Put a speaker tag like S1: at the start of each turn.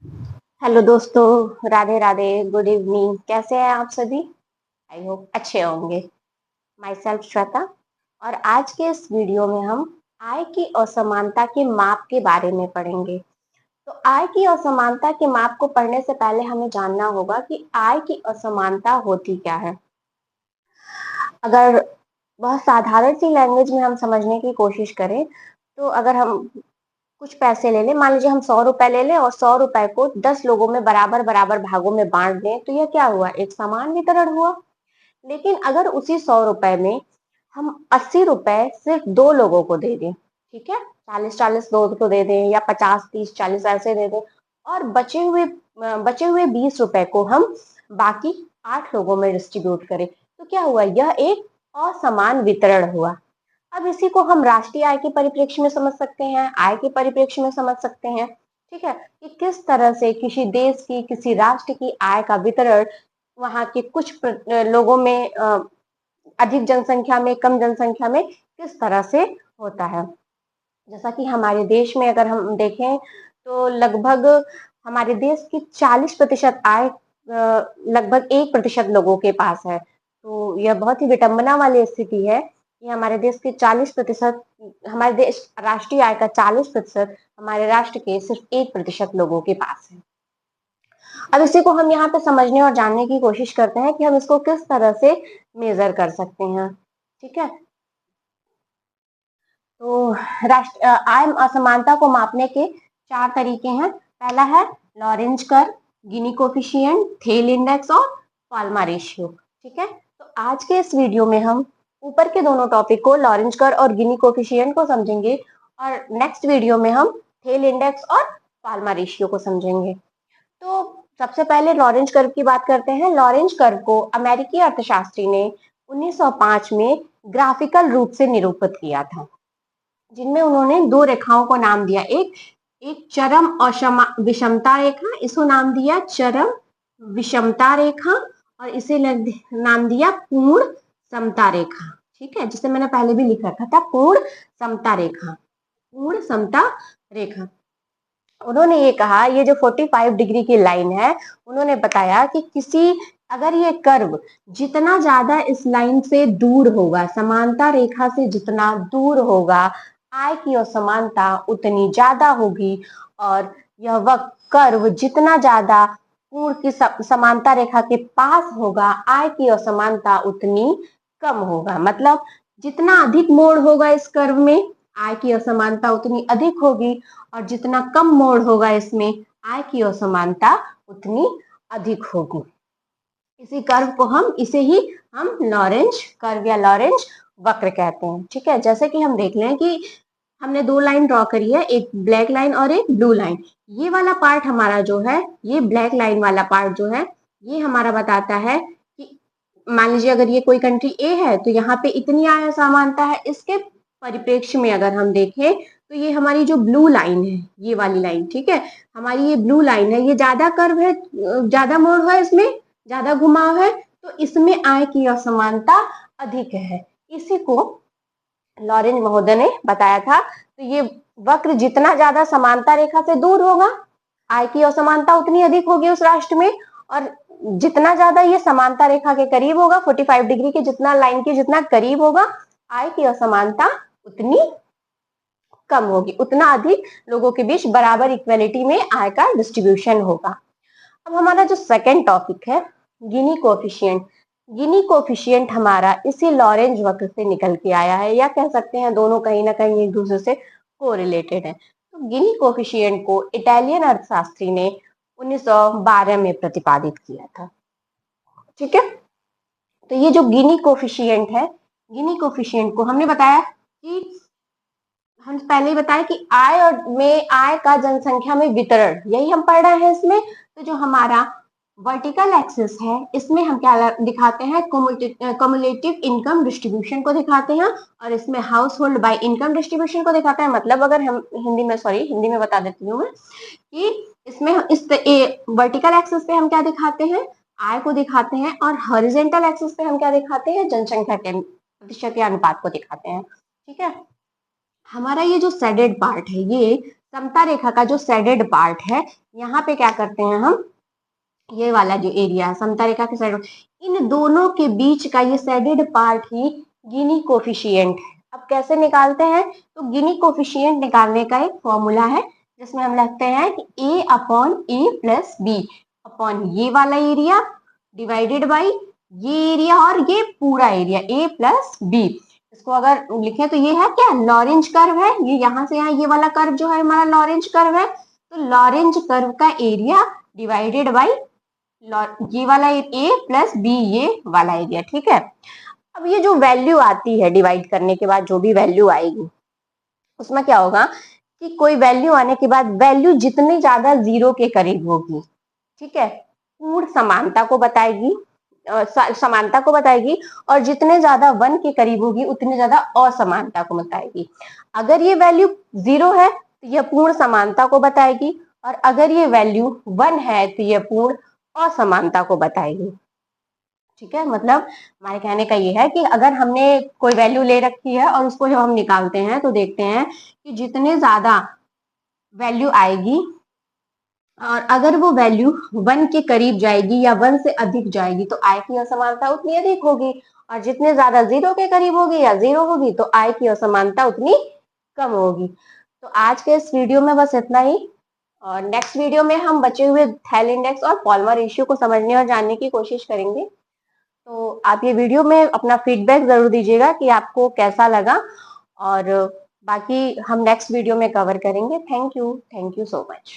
S1: Hello दोस्तों, Radhe Radhe, good evening. कैसे हैं आप सभी? आई होप अच्छे होंगे। My self Shweta. और आज के इस वीडियो में हम आय की असमानता के माप के बारे में पढ़ेंगे। तो आय की असमानता के माप को पढ़ने से पहले हमें जानना होगा कि आय की असमानता होती क्या है। अगर बहुत साधारण सी लैंग्वेज में हम समझने की कोशिश करें, तो अगर हम कुछ पैसे ले लें, मान लीजिए हम 100 रुपए ले लें और 100 रुपए को 10 लोगों में बराबर बराबर भागों में बांट दें, तो यह क्या हुआ? एक समान वितरण हुआ। लेकिन अगर उसी 100 रुपए में हम 80 रुपए सिर्फ 2 लोगों को दे दें, ठीक है, 40-40 दो को दे दें या 50-30-40 ऐसे दे दें, और बचे हुए 20 रुपए को हम बाकी 8 लोगों में डिस्ट्रीब्यूट करें, तो क्या हुआ? यह एक असमान वितरण हुआ। अब इसी को हम राष्ट्रीय आय के परिप्रेक्ष्य में समझ सकते हैं, आय के परिप्रेक्ष्य में समझ सकते हैं, ठीक है, कि किस तरह से किसी देश की, किसी राष्ट्र की आय का वितरण वहां के कुछ लोगों में, अधिक जनसंख्या में, कम जनसंख्या में किस तरह से होता है। जैसा कि हमारे देश में अगर हम देखें, तो लगभग हमारे देश की 40% आय लगभग 1% लोगों के पास है। तो यह बहुत ही विटंबना वाली स्थिति है कि हमारे देश के 40%, हमारे देश राष्ट्रीय आय का 40% हमारे राष्ट्र के सिर्फ 1% लोगों के पास है। अब इसी को हम यहाँ पे समझने और जानने की कोशिश करते हैं कि हम इसको किस तरह से मेजर कर सकते हैं, ठीक है। तो राष्ट्र आय असमानता को मापने के 4 तरीके हैं। पहला है लॉरेंज कर्व, गिनी कोफिशिएंट, थेल इंडेक्स और पाल्मा रेशियो, ठीक है। तो आज के इस वीडियो में हम ऊपर के दोनों टॉपिक को, लॉरेंज कर्व और गिनी कोफिशिएंट को समझेंगे, और नेक्स्ट वीडियो में हम थेल इंडेक्स और पाल्मा रेशियो को समझेंगे। तो सबसे पहले लॉरेंज कर्व की बात करते हैं। लॉरेंज कर्व को अमेरिकी अर्थशास्त्री ने 1905 में ग्राफिकल रूप से निरूपित किया था, जिनमें उन्होंने 2 रेखाओं को नाम दिया। एक एक चरम विषमता रेखा, इसको नाम दिया चरम विषमता रेखा, और इसे नाम दिया पूर्ण समता रेखा, ठीक है, जिसे मैंने पहले भी लिख रखा था, पूर्ण समता रेखा, पूर्ण समता रेखा। उन्होंने ये कहा, ये जो 45 डिग्री की लाइन है, उन्होंने बताया कि अगर ये कर्व जितना ज्यादा इस लाइन से दूर होगा, समानता रेखा से जितना दूर होगा, आय की असमानता उतनी ज्यादा होगी, और यह वक्त कर्व जितना ज्यादा पूर्ण की समानता रेखा के पास होगा, आय की असमानता उतनी कम होगा। मतलब जितना अधिक मोड़ होगा इस कर्व में, आय की असमानता उतनी अधिक होगी, और जितना कम मोड़ होगा इसमें, आय की असमानता उतनी अधिक होगी। इसी कर्व को हम लॉरेंज कर्व या लॉरेंज वक्र कहते हैं, ठीक है। जैसे कि हम देख लें कि हमने 2 लाइन ड्रॉ करी है, एक ब्लैक लाइन और एक ब्लू लाइन। ये वाला पार्ट हमारा जो है, ये ब्लैक लाइन वाला पार्ट जो है, ये हमारा बताता है कि मान लीजिए अगर ये कोई कंट्री ए है, तो यहाँ पे इतनी आय असमानता है। इसके परिप्रेक्ष्य में अगर हम देखें, तो ये हमारी जो ब्लू लाइन है, ये वाली लाइन, ठीक है, हमारी ये ब्लू लाइन है, ये ज्यादा कर्व है, ज्यादा मोड़ है, इसमें ज्यादा घुमाव है, तो इसमें आय की असमानता अधिक है। इसी को लॉरेंज महोदय ने बताया था। तो ये वक्र जितना ज्यादा समानता रेखा से दूर होगा, आय की असमानता उतनी अधिक होगी उस राष्ट्र में, और जितना ज्यादा ये समानता रेखा के करीब होगा, 45 डिग्री के जितना लाइन के जितना करीब होगा, आय की असमानता उतनी कम होगी, उतना अधिक लोगों के बीच बराबर इक्वलिटी में आय का डिस्ट्रीब्यूशन होगा। अब हमारा जो सेकेंड टॉपिक है, गिनी कोफिशिएंट। गिनी कोफिशिएंट हमारा इसी लॉरेंज वक्र से निकल के आया है, या कह सकते हैं दोनों कहीं ना कहीं एक दूसरे से कोरिलेटेड है। तो गिनी कोफिशिएंट को इटालियन अर्थशास्त्री ने 1912 में प्रतिपादित किया था, ठीक है। तो ये जो गिनी कोफिशिएंट है, गिनी कोफिशिएंट को हमने बताया कि हम पहले ही बताया कि आय का जनसंख्या में वितरण, यही हम पढ़ रहे हैं इसमें। तो जो हमारा वर्टिकल एक्सिस है, इसमें हम क्या दिखाते हैं? कम्युलेटिव इनकम डिस्ट्रीब्यूशन को दिखाते हैं, और इसमें house hold by income distribution को दिखाते हैं। मतलब अगर हम हिंदी में बता देती हूँ मैं कि इसमें इस वर्टिकल एक्सिस पे हम क्या दिखाते हैं? आय को दिखाते हैं, और हॉरिजॉन्टल एक्सिस पे हम क्या दिखाते हैं? जनसंख्या के प्रतिशत या अनुपात को दिखाते हैं, ठीक है। हमारा ये जो शेडेड पार्ट है, ये समता रेखा का जो शेडेड पार्ट है, यहाँ पे क्या करते हैं हम, ये वाला जो एरिया है समता रेखा के साइड, इन दोनों के बीच का ये शेडेड पार्ट ही गिनी कोफिशिएंट है। अब कैसे निकालते हैं, तो गिनी कोफिशिएंट निकालने का एक फॉर्मूला है जिसमें हम लिखते हैं कि a upon a plus B upon ये वाला एरिया डिवाइडेड बाई ये एरिया और ये पूरा एरिया a प्लस बी। इसको अगर लिखें तो ये है क्या, लॉरेंज कर्व है, ये यहाँ से यहाँ ये वाला कर्व जो है हमारा लॉरेंज कर्व है, तो लॉरेंज कर्व का एरिया डिवाइडेड बाई ये वाला ए प्लस बी ये वाला एरिया, ठीक है। अब ये जो वैल्यू आती है डिवाइड करने के बाद, जो भी वैल्यू आएगी उसमें क्या होगा कि कोई वैल्यू आने के बाद वैल्यू जितनी ज्यादा जीरो के करीब होगी, ठीक है, पूर्ण समानता को बताएगी, समानता को बताएगी, और जितने ज्यादा 1 के करीब होगी उतनी ज्यादा असमानता को बताएगी। अगर ये वैल्यू 0 है तो यह पूर्ण समानता को बताएगी, और अगर ये वैल्यू 1 है तो यह पूर्ण असमानता को बताएगी, ठीक है। मतलब हमारे कहने का ये है कि अगर हमने कोई वैल्यू ले रखी है और उसको जब हम निकालते हैं तो देखते हैं कि जितने ज्यादा वैल्यू आएगी और अगर वो वैल्यू 1 के करीब जाएगी या 1 से अधिक जाएगी तो आय की असमानता उतनी अधिक होगी, और जितने ज्यादा 0 के करीब होगी या 0 होगी तो आय की असमानता उतनी कम होगी। तो आज के इस वीडियो में बस इतना ही, और नेक्स्ट वीडियो में हम बचे हुए थेल इंडेक्स और पॉलमर रेशियो को समझने और जानने की कोशिश करेंगे। तो आप ये वीडियो में अपना फीडबैक जरूर दीजिएगा कि आपको कैसा लगा, और बाकी हम नेक्स्ट वीडियो में कवर करेंगे। Thank you so much.